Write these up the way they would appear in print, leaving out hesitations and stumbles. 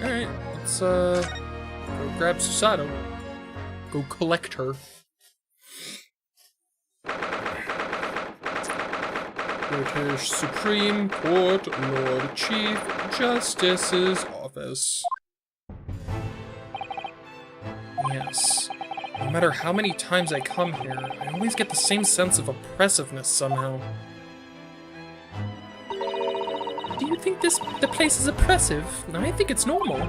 Alright, let's, go grab Susato. Go collect her. British Supreme Court Lord Chief Justice's office. Yes. No matter how many times I come here, I always get the same sense of oppressiveness somehow. Do you think the place is oppressive? I think it's normal.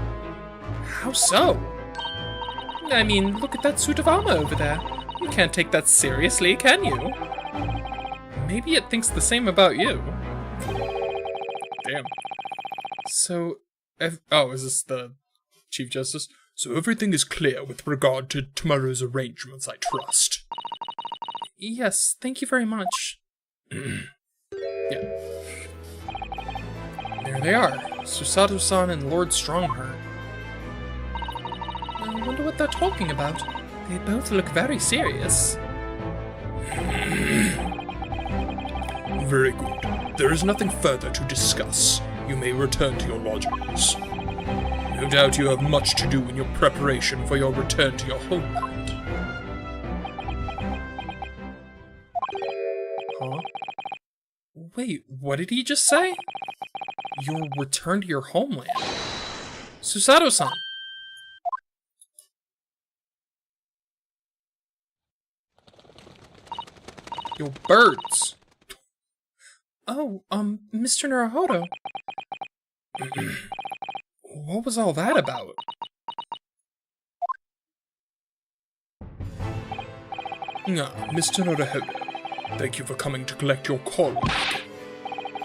How so? I mean, look at that suit of armor over there. You can't take that seriously, can you? Maybe it thinks the same about you. Damn. So, oh, is this the Chief Justice? So everything is clear with regard to tomorrow's arrangements, I trust. Yes, thank you very much. Yeah. There they are, Susato-san and Lord Strongheart. I wonder what they're talking about. They both look very serious. Very good. There is nothing further to discuss. You may return to your lodgings. No doubt you have much to do in your preparation for your return to your homeland. Huh? Wait, what did he just say? Your return to your homeland? Susato-san! Yo, birds! Oh, Mr. Naruhodo. What was all that about? Mr. Naruhodo, thank you for coming to collect your colleague.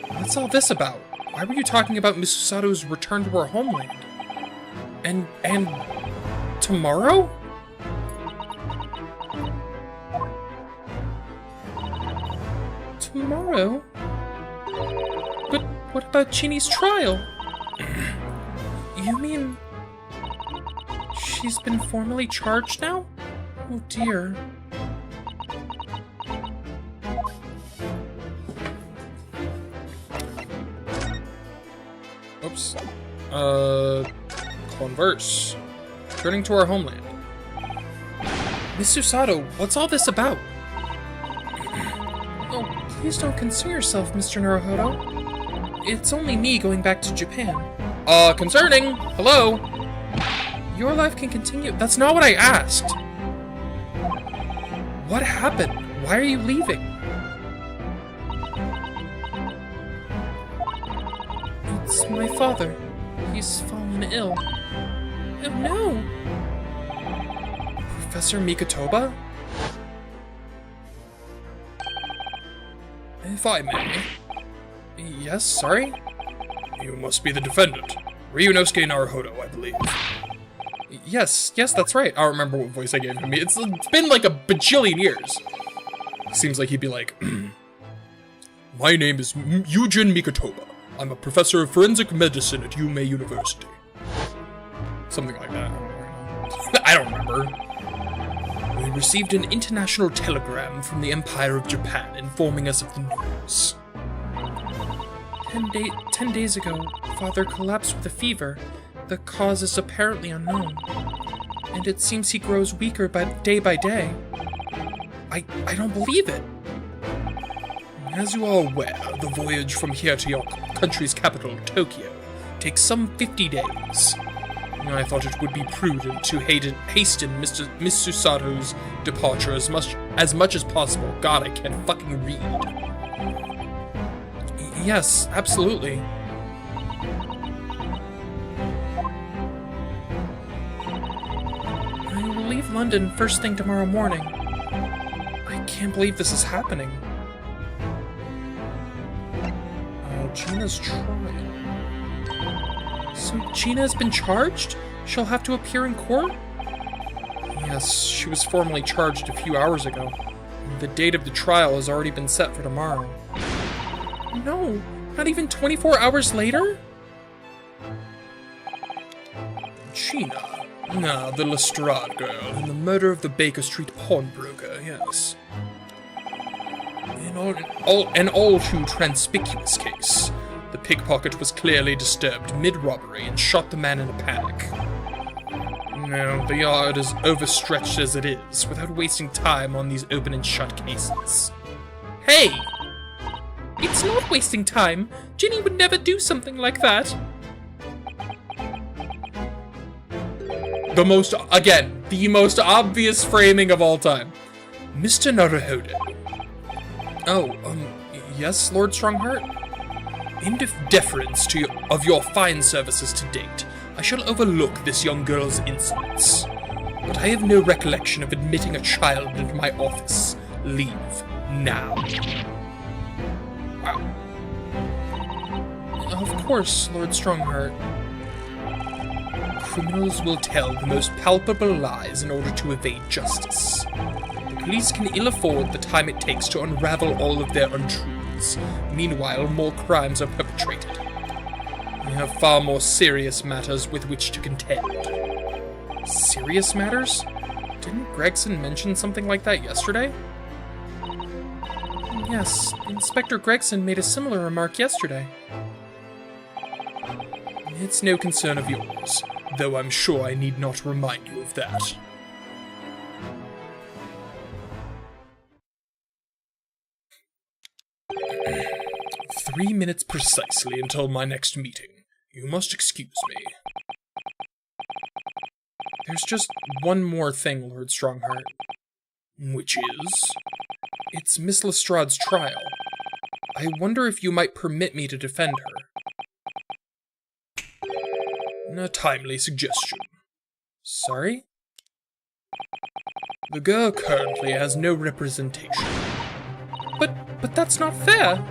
What's all this about? Why were you talking about Miss Susato's return to her homeland? And tomorrow? Tomorrow? But what about Chini's trial? You mean she's been formally charged now? Oh dear. Oops. Converse. Returning to our homeland. Miss Susato, what's all this about? Oh, please don't concern yourself, Mr. Naruhodo. It's only me going back to Japan. Concerning! Hello? Your life can continue. That's not what I asked. What happened? Why are you leaving? It's my father. He's fallen ill. Oh no! Professor Mikotoba? If I may. Yes, sorry? You must be the defendant. Ryunosuke Naruhodo, I believe. Yes, that's right. I don't remember what voice I gave him. It's been like a bajillion years. Seems like he'd be like, My name is Yujin Mikotoba. I'm a professor of forensic medicine at Yume University. Something like that. I don't remember. We received an international telegram from the Empire of Japan informing us of the news. 10 days ago, Father collapsed with a fever. The cause is apparently unknown. And it seems he grows weaker day by day. I don't believe it. As you are aware, the voyage from here to your country's capital, Tokyo, takes some 50 days. I thought it would be prudent to hasten Miss Susato's departure as much as possible. God, I can't fucking read. Yes, absolutely. I will leave London first thing tomorrow morning. I can't believe this is happening. Gina's trial. So Gina has been charged? She'll have to appear in court? Yes, she was formally charged a few hours ago. The date of the trial has already been set for tomorrow. No, not even 24 hours later? Gina. The Lestrade girl, and the murder of the Baker Street pawnbroker, yes. An all too conspicuous case. The pickpocket was clearly disturbed mid-robbery and shot the man in a panic. No, the yard is overstretched as it is, without wasting time on these open and shut cases. Hey! It's not wasting time. Ginny would never do something like that. The most obvious framing of all time. Mr. Naruhodo. Oh, yes, Lord Strongheart? In deference to your fine services to date, I shall overlook this young girl's insolence. But I have no recollection of admitting a child into my office. Leave now. Of course, Lord Strongheart. Criminals will tell the most palpable lies in order to evade justice. The police can ill afford the time it takes to unravel all of their untruths. Meanwhile, more crimes are perpetrated. We have far more serious matters with which to contend. Serious matters? Didn't Gregson mention something like that yesterday? Yes, Inspector Gregson made a similar remark yesterday. It's no concern of yours, though I'm sure I need not remind you of that. "3 minutes precisely until my next meeting. You must excuse me." There's just one more thing, Lord Strongheart. Which is? It's Miss Lestrade's trial. I wonder if you might permit me to defend her. A timely suggestion. Sorry? The girl currently has no representation. But that's not fair.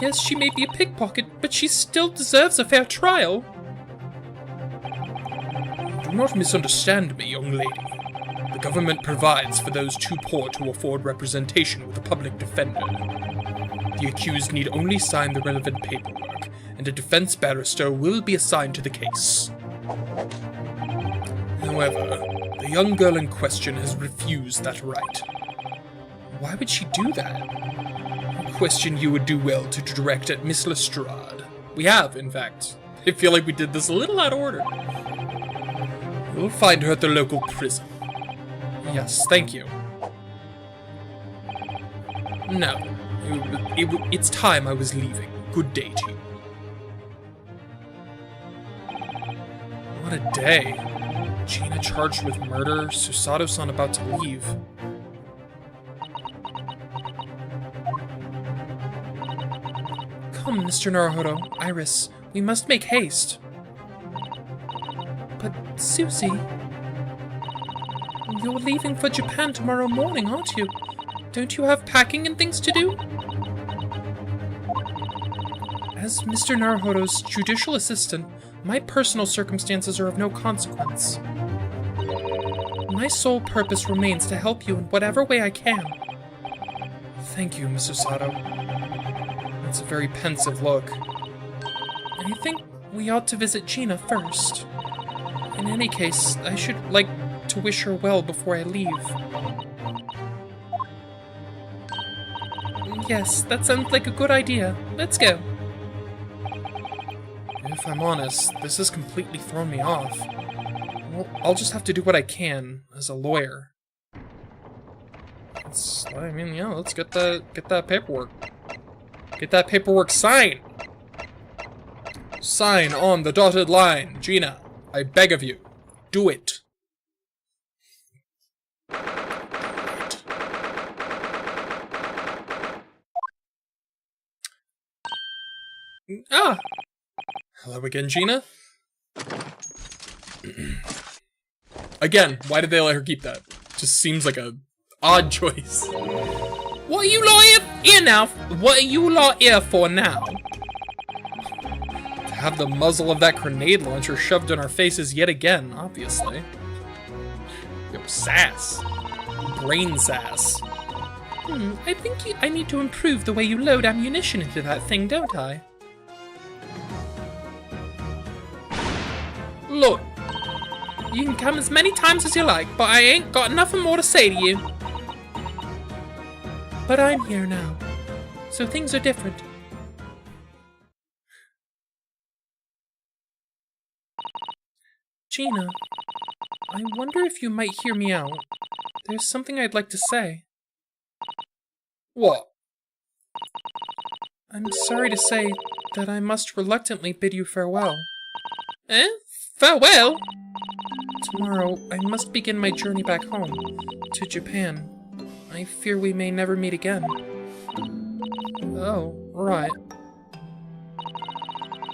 Yes, she may be a pickpocket, but she still deserves a fair trial. Do not misunderstand me, young lady. The government provides for those too poor to afford representation with a public defender. The accused need only sign the relevant paperwork, and a defense barrister will be assigned to the case. However, the young girl in question has refused that right. Why would she do that? A question you would do well to direct at Miss Lestrade. We have, in fact. I feel like we did this a little out of order. You'll find her at the local prison. Yes, thank you. No, it's time I was leaving. Good day to you. What a day. Gina charged with murder, Susato-san about to leave. Come, Mr. Naruhodo, Iris, we must make haste. But, Susie... You're leaving for Japan tomorrow morning, aren't you? Don't you have packing and things to do? As Mr. Naruhodo's judicial assistant, my personal circumstances are of no consequence. My sole purpose remains to help you in whatever way I can. Thank you, Miss Susato. That's a very pensive look. I think we ought to visit Gina first. In any case, I should like to wish her well before I leave. Yes, that sounds like a good idea. Let's go. If I'm honest, this has completely thrown me off. Well, I'll just have to do what I can as a lawyer. Let's get that paperwork. Get that paperwork signed. Sign on the dotted line, Gina. I beg of you, do it. Ah! Hello again, Gina. Again, why did they let her keep that? Just seems like a odd choice. What are you lot here now? What are you lot here for now? To have the muzzle of that grenade launcher shoved in our faces yet again, obviously. Yo, sass. Brain sass. I think I need to improve the way you load ammunition into that thing, don't I? Look, you can come as many times as you like, but I ain't got nothing more to say to you. But I'm here now, so things are different. Gina, I wonder if you might hear me out. There's something I'd like to say. What? I'm sorry to say that I must reluctantly bid you farewell. Eh? Farewell? Tomorrow, I must begin my journey back home, to Japan. I fear we may never meet again. Oh, right.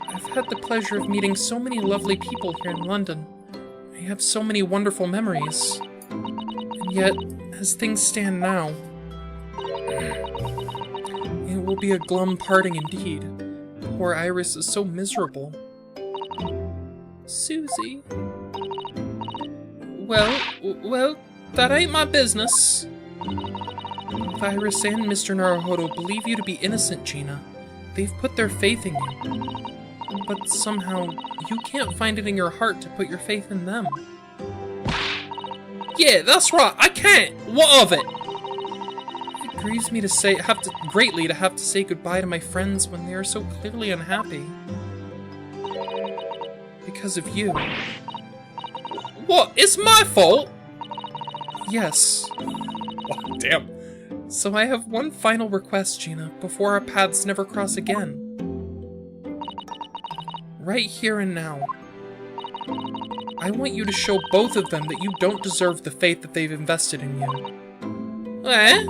I've had the pleasure of meeting so many lovely people here in London. I have so many wonderful memories. And yet, as things stand now, it will be a glum parting indeed. Poor Iris is so miserable. Susie. Well, that ain't my business. Both Iris and Mr. Naruhodo believe you to be innocent, Gina. They've put their faith in you. But somehow, you can't find it in your heart to put your faith in them. Yeah, that's right, I can't! What of it? It grieves me greatly to have to say goodbye to my friends when they are so clearly unhappy. Because of you. What? It's my fault? Yes. Oh, damn. So I have one final request, Gina, before our paths never cross again. Right here and now. I want you to show both of them that you don't deserve the faith that they've invested in you. Eh?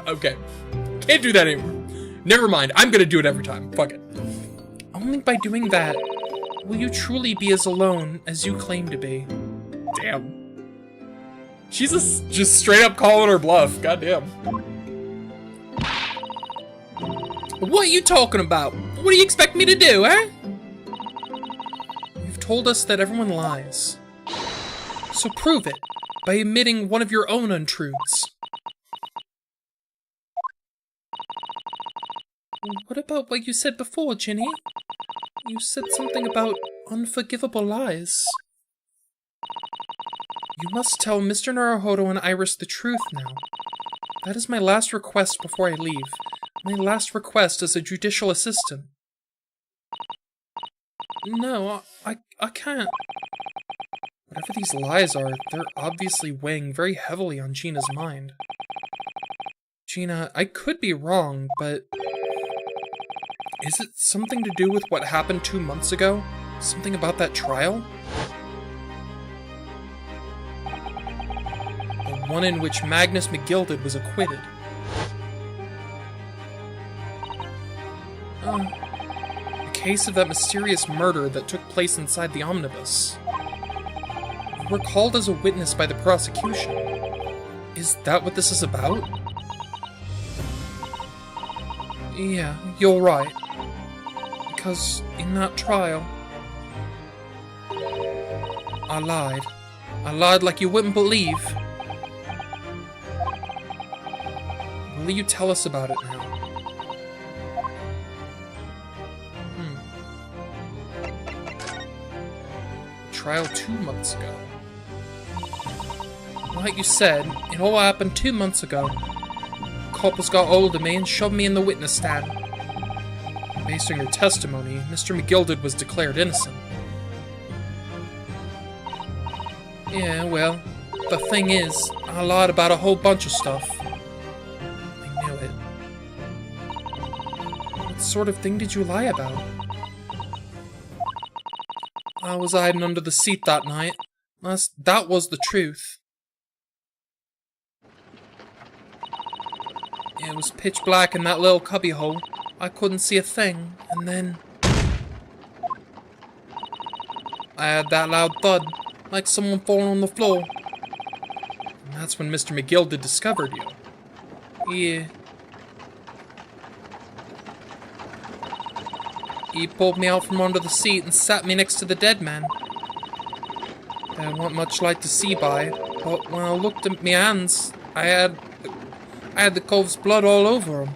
Okay. Can't do that anymore. Never mind, I'm gonna do it every time. Fuck it. Only by doing that will you truly be as alone as you claim to be. Damn. She's just straight up calling her bluff. Goddamn. What are you talking about? What do you expect me to do, eh? You've told us that everyone lies. So prove it by admitting one of your own untruths. What about what you said before, Ginny? You said something about unforgivable lies. You must tell Mr. Naruhodo and Iris the truth now. That is my last request before I leave. My last request as a judicial assistant. No, I can't. Whatever these lies are, they're obviously weighing very heavily on Gina's mind. Gina, I could be wrong, but... is it something to do with what happened 2 months ago? Something about that trial? The one in which Magnus McGilded was acquitted. The case of that mysterious murder that took place inside the omnibus. You were called as a witness by the prosecution. Is that what this is about? Yeah, you're right. Because in that trial, I lied. I lied like you wouldn't believe. Will you tell us about it now? Trial 2 months ago. Like you said, it all happened 2 months ago. Coppers got hold of me and shoved me in the witness stand. Based on your testimony, Mr. McGilded was declared innocent. Yeah, well, the thing is, I lied about a whole bunch of stuff. I knew it. What sort of thing did you lie about? I was hiding under the seat that night. That was the truth. It was pitch black in that little cubbyhole. I couldn't see a thing, and then... I had that loud thud, like someone falling on the floor. And that's when Mr. McGilded discovered you. Yeah. He pulled me out from under the seat and sat me next to the dead man. There wasn't much light to see by, but when I looked at my hands, I had the cove's blood all over them.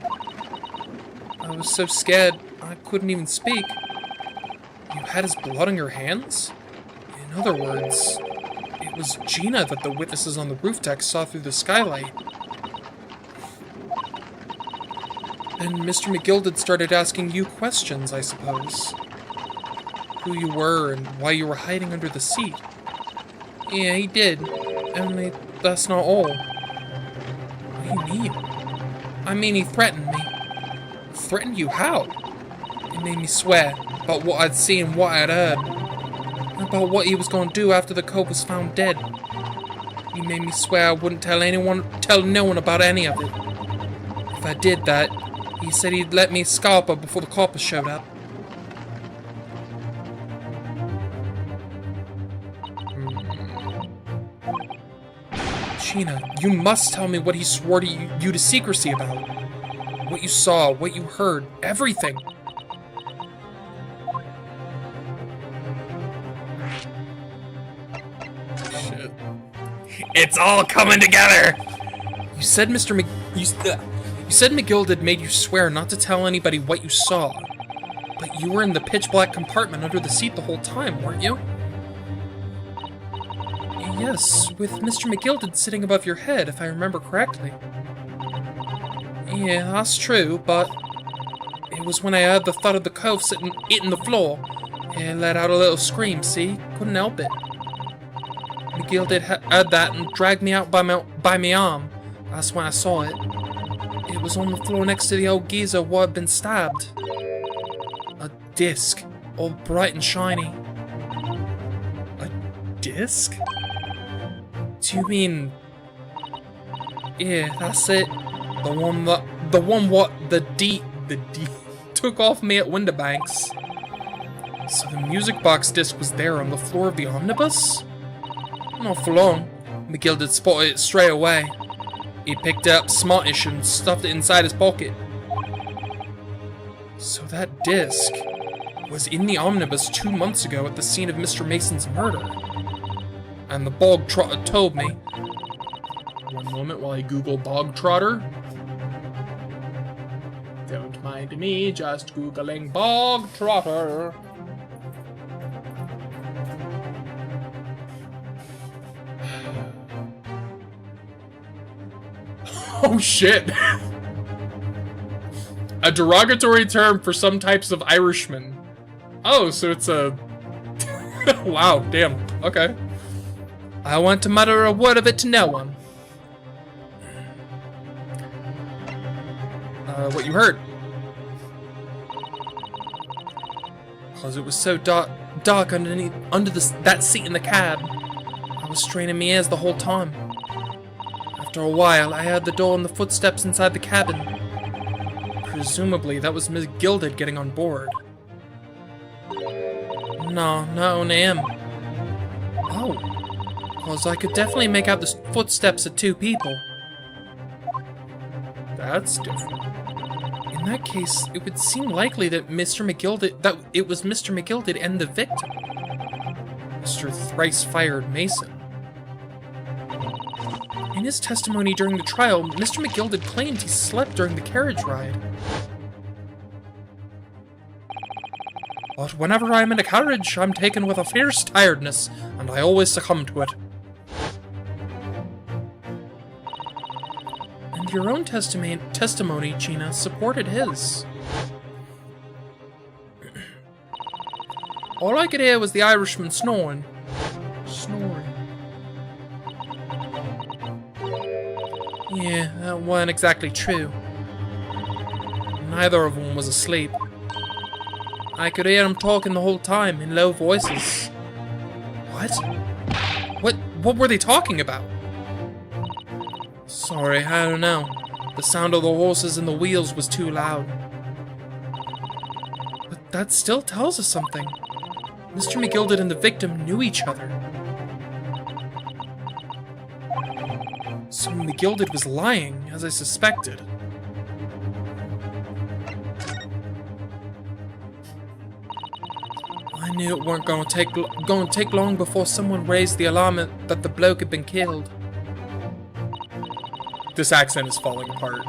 I was so scared, I couldn't even speak. You had his blood on your hands? In other words, it was Gina that the witnesses on the roof deck saw through the skylight. Then Mr. McGilded started asking you questions, I suppose. who you were and why you were hiding under the seat. Yeah, he did. Only that's not all. What do you mean? I mean, he threatened me. Threatened you? How? He made me swear about what I'd seen and what I'd heard. About what he was going to do after the cope was found dead. He made me swear I wouldn't tell no one about any of it. If I did that, he said he'd let me scalp her before the coppers showed up. Gina, you must tell me what he swore to you to secrecy about. What you saw, what you heard, everything. Shit. It's all coming together! You said you said McGilded made you swear not to tell anybody what you saw. But you were in the pitch-black compartment under the seat the whole time, weren't you? Yes, with Mr. McGilded sitting above your head, if I remember correctly. Yeah, that's true, but it was when I heard the thud of the cove hitting the floor. I let out a little scream, see? Couldn't help it. McGilded heard that and dragged me out by my arm. That's when I saw it. It was on the floor next to the old geezer where I'd been stabbed. A disc, all bright and shiny. A disc? Do you mean... Yeah, that's it. The one what the D took off me at Winterbanks. So the music box disc was there on the floor of the omnibus? Not for long. McGilded spotted it straight away. He picked it up smartish and stuffed it inside his pocket. So that disc was in the omnibus 2 months ago at the scene of Mr. Mason's murder. And the bog trotter told me. One moment while I Google bog trotter. Don't mind me, just Googling bog trotter. Oh shit! A derogatory term for some types of Irishmen. Oh, so it's a... Wow, damn, okay. I want to mutter a word of it to no one. What you heard? Because it was so dark underneath that seat in the cab. I was straining my ears the whole time. After a while, I heard the door and the footsteps inside the cabin. Presumably, that was Miss Gilded getting on board. No, not only him. Oh, because I could definitely make out the footsteps of 2 people. That's different. In that case, it would seem likely that it was Mr. McGilded and the victim, Mr. Thrice-Fired Mason. In his testimony during the trial, Mr. McGilded claimed he slept during the carriage ride. But whenever I'm in a carriage, I'm taken with a fierce tiredness, and I always succumb to it. And your own testimony, Gina, supported his. All I could hear was the Irishman snoring. Yeah, that wasn't exactly true. Neither of them was asleep. I could hear them talking the whole time in low voices. What? What were they talking about? Sorry, I don't know. The sound of the horses and the wheels was too loud. But that still tells us something. Mr. McGilded and the victim knew each other. So McGilded was lying, as I suspected. I knew it weren't going to take long before someone raised the alarm that the bloke had been killed. This accent is falling apart.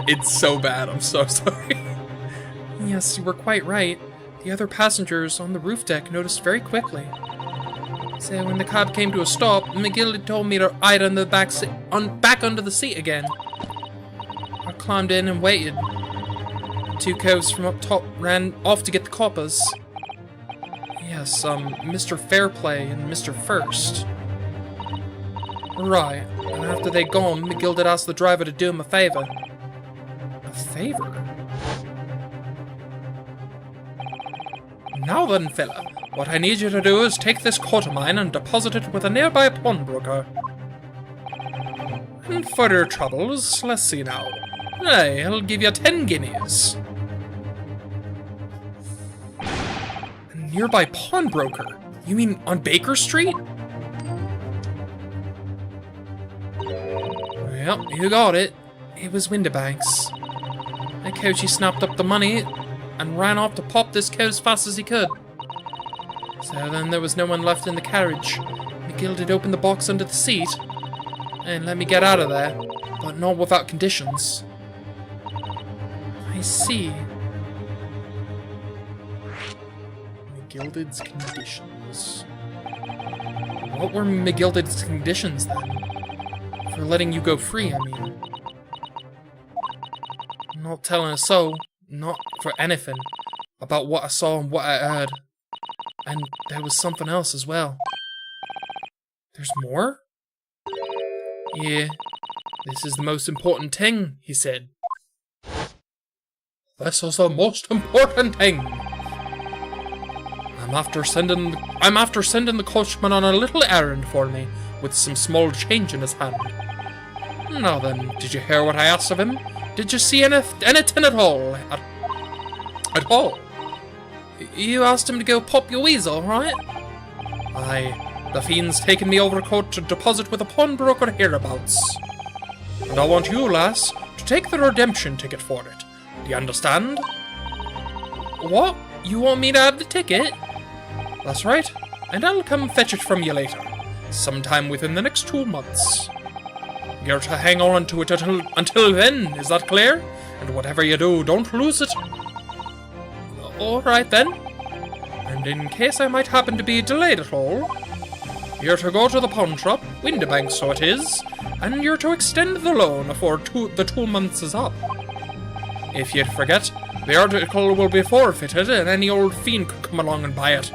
It's so bad. I'm so sorry. Yes, you were quite right. The other passengers on the roof deck noticed very quickly. So when the cab came to a stop, McGilded told me to hide on the back under the seat again. I climbed in and waited. 2 coves from up top ran off to get the coppers. Yes, Mr. Fairplay and Mr. First. Right, and after they'd gone, McGill did ask the driver to do him a favor. A favor? Now then, fella, what I need you to do is take this coat of mine and deposit it with a nearby pawnbroker. And for your troubles, let's see now. I'll give you 10 guineas. A nearby pawnbroker? You mean on Baker Street? Well, you got it. It was Windibank's. That coachie snapped up the money and ran off to pop this coat as fast as he could. So then there was no one left in the carriage. McGill did open the box under the seat and let me get out of there, but not without conditions. I see. McGilded's conditions. What were McGilded's conditions then? For letting you go free, I mean. Not telling a soul, not for anything, about what I saw and what I heard. And there was something else as well. There's more? Yeah, this is the most important thing, he said. This is the most important thing. I'm after sending the coachman on a little errand for me, with some small change in his hand. Now then, did you hear what I asked of him? Did you see anything at all? At all? You asked him to go pop your weasel, right? Aye, the fiend's taken the overcoat to deposit with a pawnbroker hereabouts. And I want you, lass, to take the redemption ticket for it. Do you understand? What? You want me to have the ticket? That's right, and I'll come fetch it from you later, sometime within the next 2 months. You're to hang on to it until then, is that clear? And whatever you do, don't lose it. Alright then. And in case I might happen to be delayed at all, you're to go to the pawn shop, Windibank so it is, and you're to extend the loan before the 2 months is up. If you'd forget, the article will be forfeited and any old fiend could come along and buy it.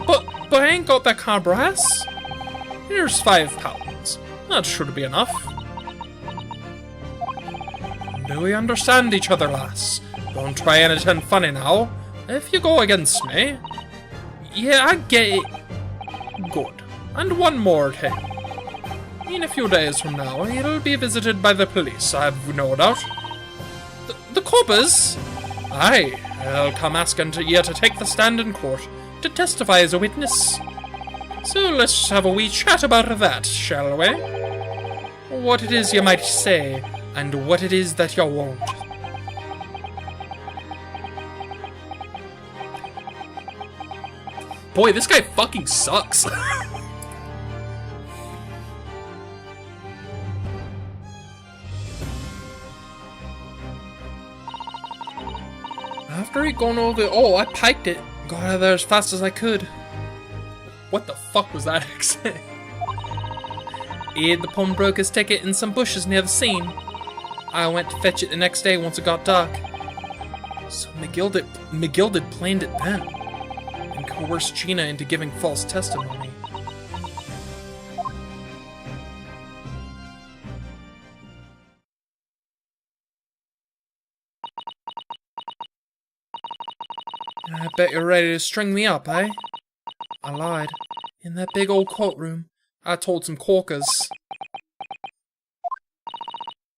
But I ain't got that car brass. Here's £5. That should be enough. Do we understand each other, lass? Don't try anything funny now. If you go against me... Yeah, I get it. Good. And one more thing. In a few days from now, it'll be visited by the police, I've no doubt. The coppers? Aye, they'll come asking you to take the stand in court, to testify as a witness. So let's have a wee chat about that, shall we? What it is you might say, and what it is that you won't. Boy, this guy fucking sucks. After he'd gone over... Oh, I piked it. Got out of there as fast as I could. What the fuck was that accent? He hid the pawnbroker's ticket in some bushes near the scene. I went to fetch it the next day once it got dark. So McGilded planned it then, and coerced Gina into giving false testimony. I bet you're ready to string me up, eh? I lied. In that big old courtroom, I told some corkers.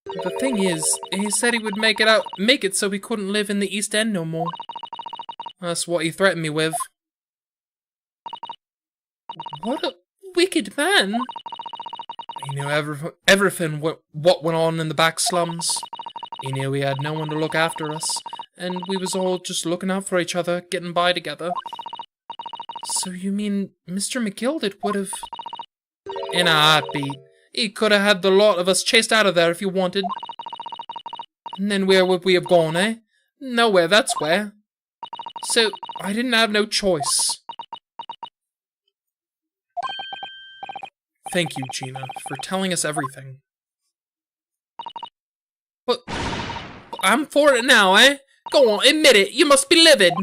The thing is, he said he would make it so he couldn't live in the East End no more. That's what he threatened me with. What a wicked man! He knew everything what went on in the back slums. He knew we had no one to look after us, and we was all just looking out for each other, getting by together. So you mean Mr. McGilded would have... In a heartbeat. He could have had the lot of us chased out of there if he wanted. And then where would we have gone, eh? Nowhere, that's where. So, I didn't have no choice. Thank you, Gina, for telling us everything. But I'm for it now, eh? Go on, admit it, you must be livid.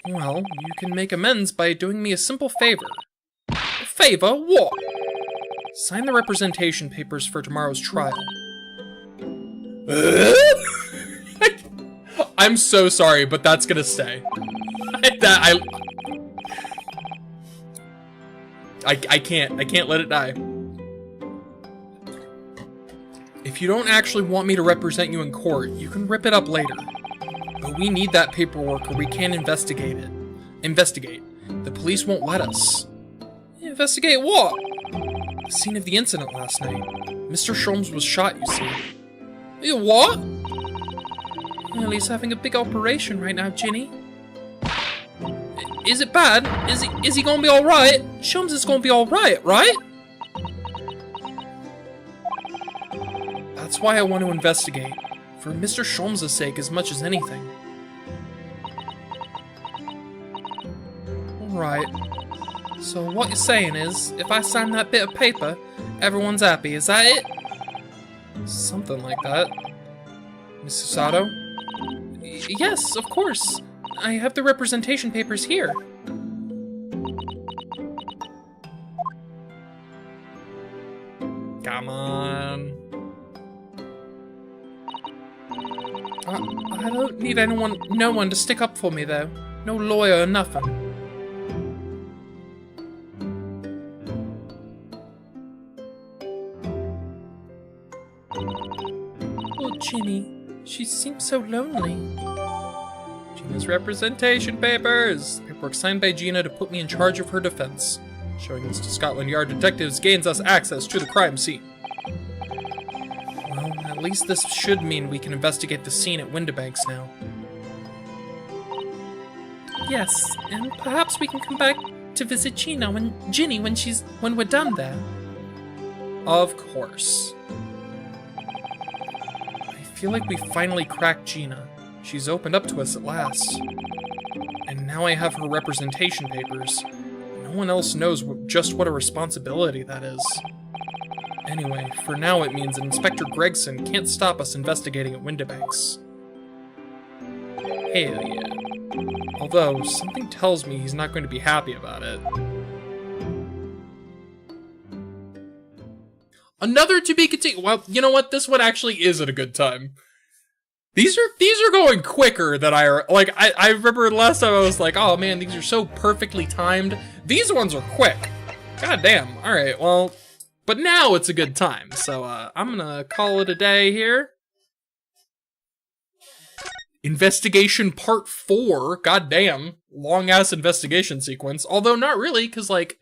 Well, you can make amends by doing me a simple favor. A favor? What? Sign the representation papers for tomorrow's trial. I'm so sorry, but that's gonna stay. I can't let it die. If you don't actually want me to represent you in court, you can rip it up later. But we need that paperwork or we can't investigate it. Investigate. The police won't let us. Investigate what? The scene of the incident last night. Mr. Sholmes was shot, you see. What? Well, he's having a big operation right now, Ginny. Is it bad? Is he gonna be alright? Sholmes is gonna be alright, right? That's why I want to investigate. For Mr. Sholmes' sake as much as anything. Alright. So what you're saying is, if I sign that bit of paper, everyone's happy, is that it? Something like that. Mrs. Sato? Yes, of course. I have the representation papers here. Come on. I don't need no one to stick up for me though. No lawyer or nothing. Oh, Ginny, she seems so lonely. Gina's representation papers. Paperwork signed by Gina to put me in charge of her defense. Showing this to Scotland Yard detectives gains us access to the crime scene. Well, at least this should mean we can investigate the scene at Windibanks now. Yes, and perhaps we can come back to visit Ginny when we're done there. Of course. I feel like we finally cracked Gina. She's opened up to us at last. And now I have her representation papers. No one else knows just what a responsibility that is. Anyway, for now it means that Inspector Gregson can't stop us investigating at Windibanks. Hell yeah. Although, something tells me he's not going to be happy about it. Another to be continued. Well, you know what? This one actually is at a good time. These are going quicker than I remember last time I was like, oh man, these are so perfectly timed. These ones are quick. God damn. All right, well, but now it's a good time. So I'm gonna call it a day here. Investigation part 4. God damn, long ass investigation sequence. Although not really, because like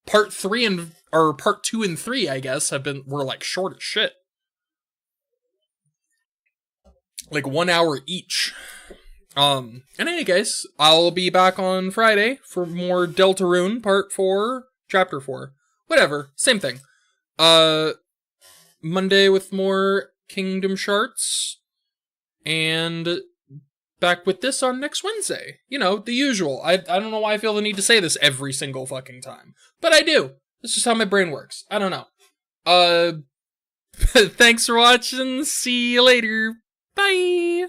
part 2 and 3, I guess, were like short as shit. Like 1 hour each. In any case, I'll be back on Friday for more Deltarune Part 4, Chapter 4. Whatever, same thing. Monday with more Kingdom Shards. And back with this on next Wednesday. You know, the usual. I don't know why I feel the need to say this every single fucking time. But I do. This is how my brain works. I don't know. Thanks for watching. See you later. Bye!